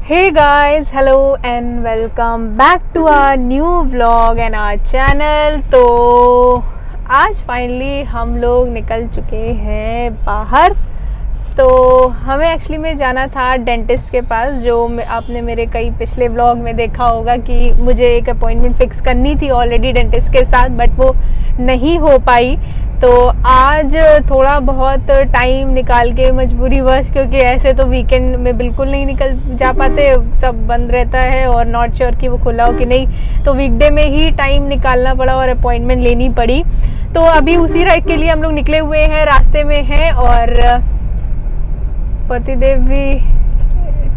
Hey guys, hello and welcome back to our new vlog and our channel। तो आज finally हम लोग निकल चुके हैं बाहर। तो हमें एक्चुअली में जाना था डेंटिस्ट के पास, जो आपने मेरे कई पिछले व्लॉग में देखा होगा कि मुझे एक अपॉइंटमेंट फ़िक्स करनी थी ऑलरेडी डेंटिस्ट के साथ, बट वो नहीं हो पाई। तो आज थोड़ा बहुत टाइम निकाल के मजबूरीवश, क्योंकि ऐसे तो वीकेंड में बिल्कुल नहीं निकल जा पाते, सब बंद रहता है और नॉट श्योर कि वो खुला हो कि नहीं, तो वीकडे में ही टाइम निकालना पड़ा और अपॉइंटमेंट लेनी पड़ी। तो अभी उसी राइड के लिए हम लोग निकले हुए हैं, रास्ते में हैं और पतिदेव भी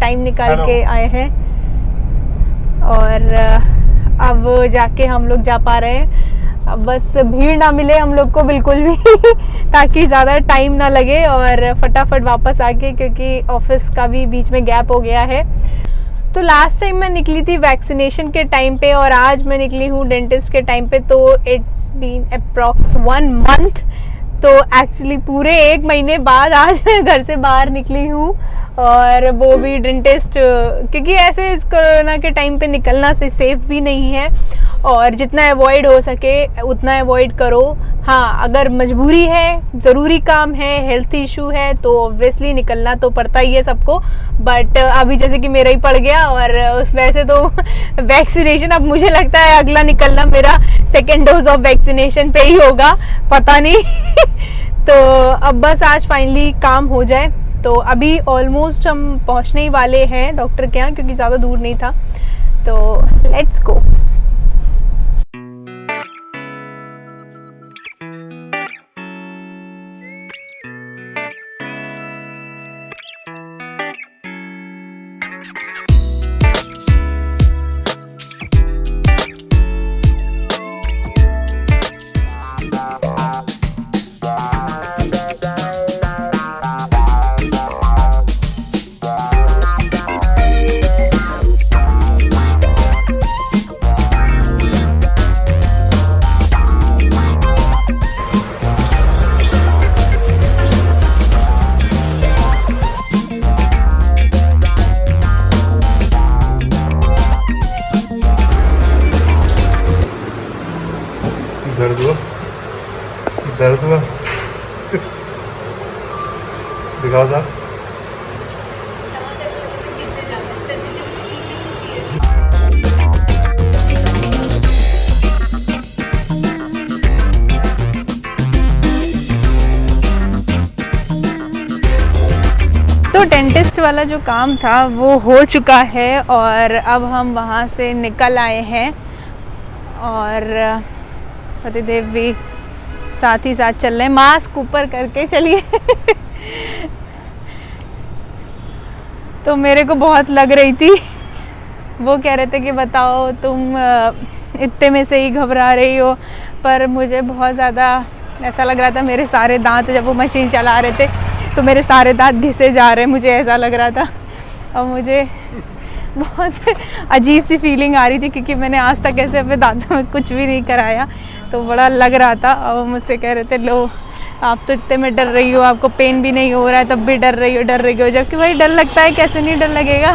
टाइम निकाल के आए हैं और अब जाके हम लोग जा पा रहे हैं। अब बस भीड़ ना मिले हम लोग को बिल्कुल भी ताकि ज़्यादा टाइम ना लगे और फटाफट वापस आके, क्योंकि ऑफिस का भी बीच में गैप हो गया है। तो लास्ट टाइम मैं निकली थी वैक्सीनेशन के टाइम पे और आज मैं निकली हूँ डेंटिस्ट के टाइम पे, तो इट्स बीन अप्रॉक्स 1 मंथ। तो एक्चुअली पूरे 1 महीने बाद आज मैं घर से बाहर निकली हूँ और वो भी डेंटिस्ट, क्योंकि ऐसे इस कोरोना के टाइम पे निकलना से सेफ भी नहीं है और जितना अवॉइड हो सके उतना अवॉइड करो। हाँ, अगर मजबूरी है, ज़रूरी काम है, हेल्थ इशू है तो ऑब्वियसली निकलना तो पड़ता ही है सबको। बट अभी जैसे कि मेरा ही पड़ गया और उस वैसे तो वैक्सीनेशन, अब मुझे लगता है अगला निकलना मेरा 2nd डोज ऑफ वैक्सीनेशन पे ही होगा, पता नहीं तो अब बस आज फाइनली काम हो जाए। तो अभी ऑलमोस्ट हम पहुंचने ही वाले हैं डॉक्टर के यहाँ, क्योंकि ज़्यादा दूर नहीं था। तो लेट्स गो। दर्द हुआ दिखाओ था। तो डेंटिस्ट वाला जो काम था वो हो चुका है और अब हम वहाँ से निकल आए हैं और पतिदेव भी साथ ही साथ चल रहे हैं। मास्क ऊपर करके चलिए तो मेरे को बहुत लग रही थी, वो कह रहे थे कि बताओ तुम इतने में से ही घबरा रही हो, पर मुझे बहुत ज़्यादा ऐसा लग रहा था, मेरे सारे दांत, जब वो मशीन चला रहे थे तो मेरे सारे दांत घिसे जा रहे हैं, मुझे ऐसा लग रहा था और मुझे बहुत अजीब सी फीलिंग आ रही थी, क्योंकि मैंने आज तक ऐसे अपने दांतों में कुछ भी नहीं कराया, तो बड़ा लग रहा था। और मुझसे कह रहे थे लो आप तो इतने में डर रही हो, आपको पेन भी नहीं हो रहा है तब भी डर रही हो, जबकि भाई डर लगता है, कैसे नहीं डर लगेगा।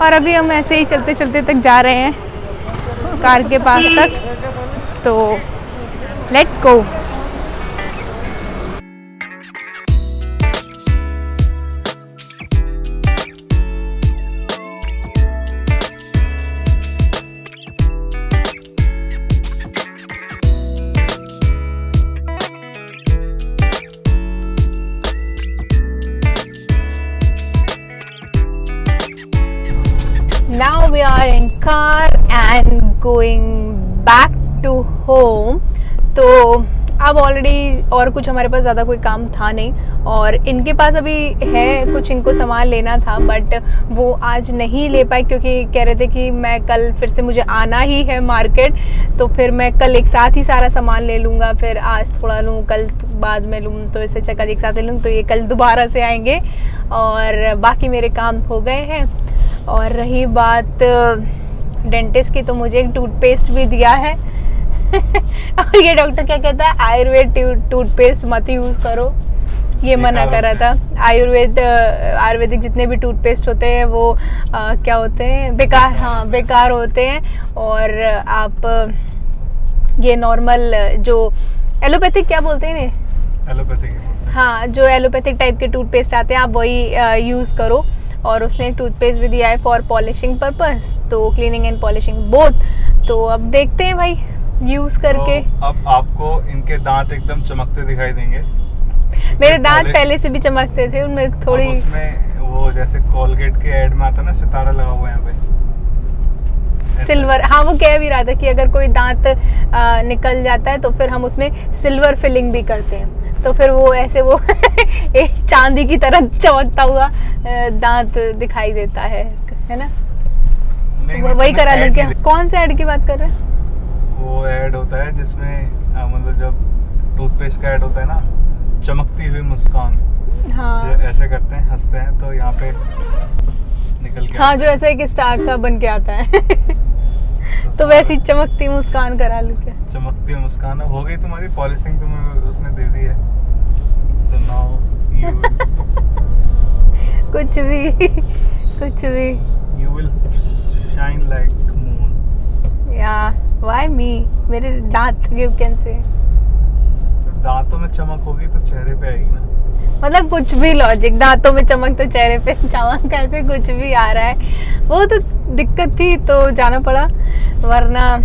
और अभी हम ऐसे ही चलते चलते तक जा रहे हैं कार के पास तक, तो let's go. Now we are in car and going back to home। तो अब ऑलरेडी और कुछ हमारे पास ज़्यादा कोई काम था नहीं और इनके पास अभी है कुछ, इनको सामान लेना था, बट वो आज नहीं ले पाए क्योंकि कह रहे थे कि मैं कल फिर से मुझे आना ही है मार्केट, तो फिर मैं कल एक साथ ही सारा सामान ले लूँगा, फिर आज थोड़ा लूँ, कल बाद में लूँ, तो इससे अच्छा कल एक साथ ले लूँ, तो ये कल दोबारा से आएंगे और बाकी मेरे काम हो गए हैं। और रही बात डेंटिस्ट की, तो मुझे एक टूथपेस्ट भी दिया है और ये डॉक्टर क्या कहता है, आयुर्वेद टूथपेस्ट मत यूज़ करो, ये मना बेकार करा होते था। आयुर्वेदिक जितने भी टूथपेस्ट होते हैं वो क्या होते हैं, बेकार, हाँ बेकार होते हैं। और आप ये नॉर्मल जो एलोपैथिक क्या बोलते हैं इन्हें, एलोपैथिक हाँ जो एलोपैथिक टाइप के टूथपेस्ट आते हैं आप वही यूज़ करो। और उसने एक टूथपेस्ट भी दिया है फॉर पॉलिशिंग पर्पस, तो क्लीनिंग एंड पॉलिशिंग बोथ। तो अब देखते हैं भाई यूज़ करके। तो अब आपको इनके दांत एकदम चमकते दिखाई देंगे। मेरे दांत पहले से भी चमकते थे, उनमें थोड़ी अब उसमें वो जैसे कोलगेट के ऐड में आता ना सितारा लगा हुआ है यहाँ पे सिल्वर, हाँ वो कह भी रहा था कि अगर कोई दांत निकल जाता है तो फिर हम उसमें सिल्वर फिलिंग भी करते हैं, तो फिर वो ऐसे वो एक चांदी की तरह चमकता हुआ दांत दिखाई देता है ना। नहीं, तो वही करा ऐड लूं क्या? नहीं कौन से ऐड की बात कर रहे हैं? वो ऐड होता है जिसमें मतलब जब टूथपेस्ट का ऐड होता है ना, चमकती हुई मुस्कान, हाँ जो ऐसे करते हैं, हंसते हैं तो यहाँ पे निकल के हाँ, जो ऐसा एक स्टार सा बन के आता है तो वैसी चमकती मुस्कान करा लूं क्या? चमकती हुई मुस्कान हो गई तुम्हारी पॉलिशिंग, तुम्हें उसने दे दी है तो नाउ कुछ भी you will shine like moon। या व्हाई मी, मेरे दांत क्यों कैसे, दांतों में चमक होगी तो चेहरे पे आएगी ना। मतलब कुछ भी लॉजिक, दांतों में चमक तो चेहरे पे चमक, कैसे कुछ भी आ रहा है। वो तो दिक्कत थी तो जाना पड़ा, वरना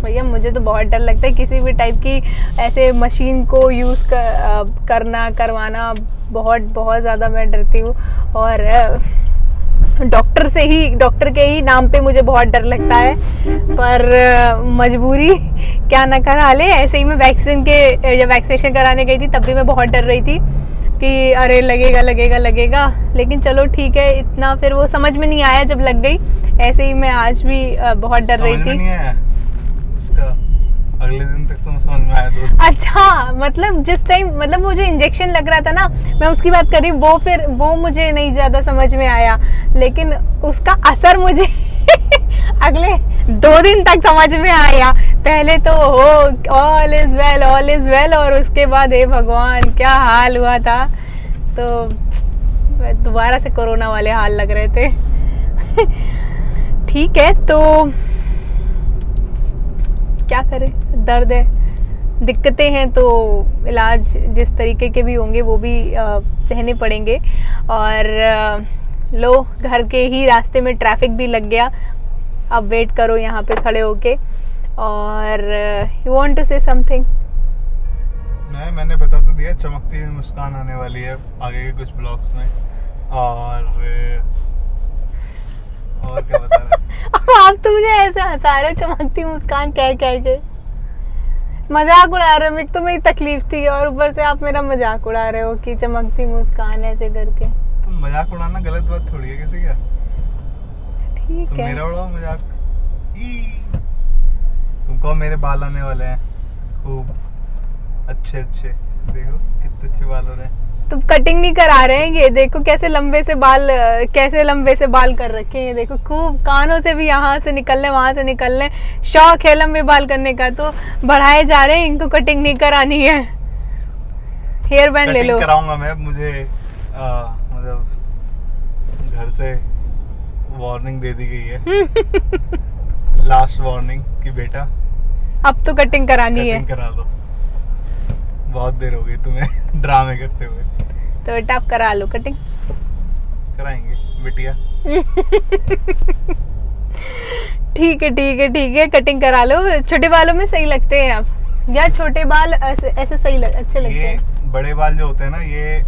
भैया मुझे तो बहुत डर लगता है किसी भी टाइप की ऐसे मशीन को यूज़ करवाना, बहुत ज़्यादा मैं डरती हूँ। और डॉक्टर के ही नाम पे मुझे बहुत डर लगता है, पर मजबूरी क्या ना करा ले। ऐसे ही मैं जब वैक्सीनेशन कराने गई थी तब भी मैं बहुत डर रही थी कि अरे लगेगा, लेकिन चलो ठीक है, इतना फिर वो समझ में नहीं आया जब लग गई। ऐसे ही मैं आज भी बहुत डर रही थी। नहीं आया उसका, अगले दिन तक तो समझ में आया 2 दिन। अच्छा, मतलब जिस टाइम, मतलब वो जो इंजेक्शन लग रहा था ना, मैं उसकी बात कर रही हूँ, वो मुझे नहीं ज्यादा समझ में आया, लेकिन उसका असर मुझे अगले 2 दिन तक समझ में आया। पहले तो ऑल इज वेल, और उसके बाद हे भगवान क्या हाल हुआ था। तो दोबारा से कोरोना वाले हाल लग रहे थे ठीक है, तो क्या करें, दर्द है, दिक्कतें हैं, तो इलाज जिस तरीके के भी होंगे वो भी सहने पड़ेंगे। और लो, घर के ही रास्ते में ट्रैफिक भी लग गया, अब वेट करो यहाँ पे खड़े होके। और you want to say something? नहीं, मैंने बता तो दिया, चमकती हुई मुस्कान आने वाली है आगे के कुछ ब्लॉग्स में। और क्या बता रहे आप तो मुझे ऐसे हंसा रहे हो, चमकती मुस्कान कह के मजाक उड़ा रहे हो। एक तो मेरी तकलीफ थी और ऊपर से आप मेरा मजाक उड़ा रहे हो कि चमकती मुस्कान ऐसे करके। तो मजाक उड़ाना गलत बात थोड़ी है, कैसे क्या? ठीक तुम है, मेरा उड़ाओ मजाक। तुमको मेरे बाल आने वाले हैं खूब अच्छे, देखो कितने अच्छे बाल हो रहे हैं। तो कटिंग नहीं करा रहे हैं, ये देखो कैसे लंबे से बाल कर रखे हैं, देखो खूब, कानों से भी यहाँ से निकल रहे वहां से निकल रहे। शौक है लंबे बाल करने का तो बढ़ाए जा रहे हैं, इनको कटिंग नहीं करानी है। हेयर बैंड ले लो। कराऊंगा मैं, मुझे मतलब घर से वार्निंग दे दी गई है लास्ट वार्निंग कि बेटा अब तो कटिंग करानी है, करा दो, बहुत देर हो गई तुम्हें ड्रामे करते हुए। तो बेटा आप करा लो कटिंग। कराएंगे बिटिया। ठीक है, कटिंग करा लो। छोटे बालों में सही लगते हैं आप, या छोटे बाल ऐसे सही अच्छे लगते हैं? बड़े बाल जो होते हैं ना, ये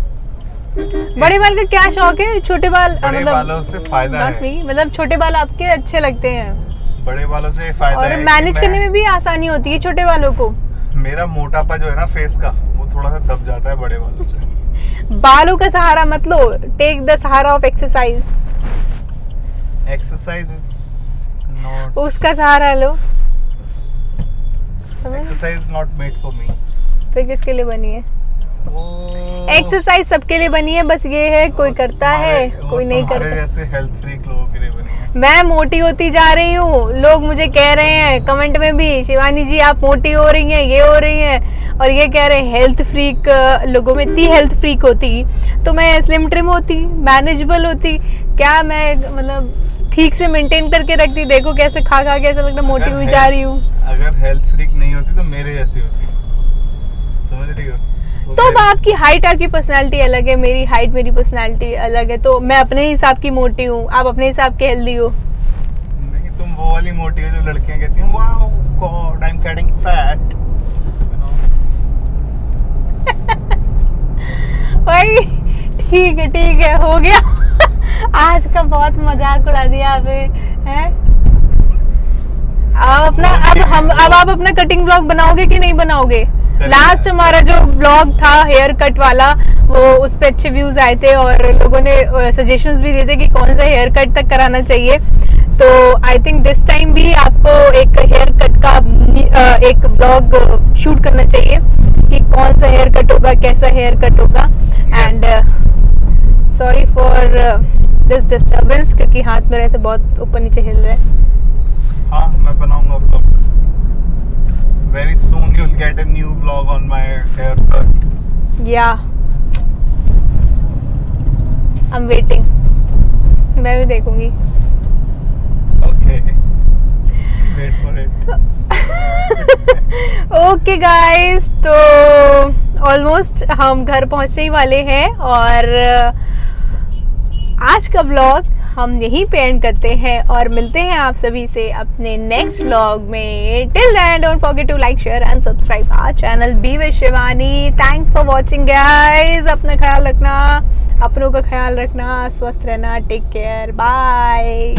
बड़े बाल का क्या शौक है? छोटे बाल बड़े मतलब बालों से फायदा है, मतलब छोटे बाल आपके अच्छे लगते हैं, बड़े बालों से फायदा और है। मैनेज करने में भी आसानी होती है छोटे बालों को। मेरा मोटापा जो है ना फेस का, वो थोड़ा सा दब जाता है बड़े बालों से। बालों का सहारा मत लो, टेक द सहारा ऑफ एक्सरसाइज इज नॉट, उसका सहारा लो। Exercise not made for me. फिर किसके लिए बनी है? एक्सरसाइज सबके लिए बनी है, बस ये है कोई करता है कोई नहीं करता। जैसे हेल्थ फ्रीक लोगों के लिए बनी है। मैं मोटी होती जा रही हूँ, लोग मुझे कह रहे हैं कमेंट में भी, शिवानी जी आप मोटी हो रही हैं, ये हो रही हैं, और ये कह रहे हैं हेल्थ फ्रीक लोगों में इतनी हेल्थ फ्रीक होती तो मैं स्लिम ट्रिम होती, मैनेजेबल होती क्या, मैं मतलब ठीक से मेंटेन करके रखती। देखो कैसे खा खा के ऐसा लगता मोटी हुई जा रही हूँ। अगर हेल्थ फ्रीक नहीं होती तो मेरे जैसी होती, समझ रही हो? तो अब आपकी हाइट आपकी पर्सनालिटी अलग है, मेरी हाइट मेरी पर्सनालिटी अलग है, तो मैं अपने हिसाब की मोटी हूँ, आप अपने हिसाब के हेल्दी हो। नहीं, तुम वो वाली मोटी हो जो लड़कियां कहती हैं wow God I am getting fat. भाई ठीक है हो गया। आज का बहुत मजाक उड़ा दिया आपने, हैं? अब आप अपना कटिंग ब्लॉग बनाओगे कि नहीं बनाओगे? लास्ट हमारा जो ब्लॉग था हेयर कट वाला, वो उस पे अच्छे व्यूज आए थे और लोगों ने सजेशंस भी दिए थे कि कौन सा हेयर कट तक कराना चाहिए। तो आई थिंक दिस टाइम भी आपको एक हेयर कट का एक ब्लॉग शूट करना चाहिए कि कौन सा हेयर कट होगा, कैसा हेयर कट होगा। And sorry for this disturbance, क्योंकि हाथ मेरे ऐसे बहुत ऊपर नीचे हिल रहे हैं। हाँ, मैं बनाऊंगा blog. Very soon you'll get a new vlog on my haircut. Yeah, I'm waiting. मैं भी देखूंगी। Okay, wait for it. Okay guys, तो ऑलमोस्ट हम घर पहुंचने ही वाले हैं और आज का ब्लॉग हम यहीं पे एंड करते हैं और मिलते हैं आप सभी से अपने नेक्स्ट व्लॉग में। Till then don't forget to like share and subscribe our channel be with Shivani. Thanks for watching guys, अपना ख्याल रखना, अपनों का ख्याल रखना, स्वस्थ रहना, टेक केयर, बाय।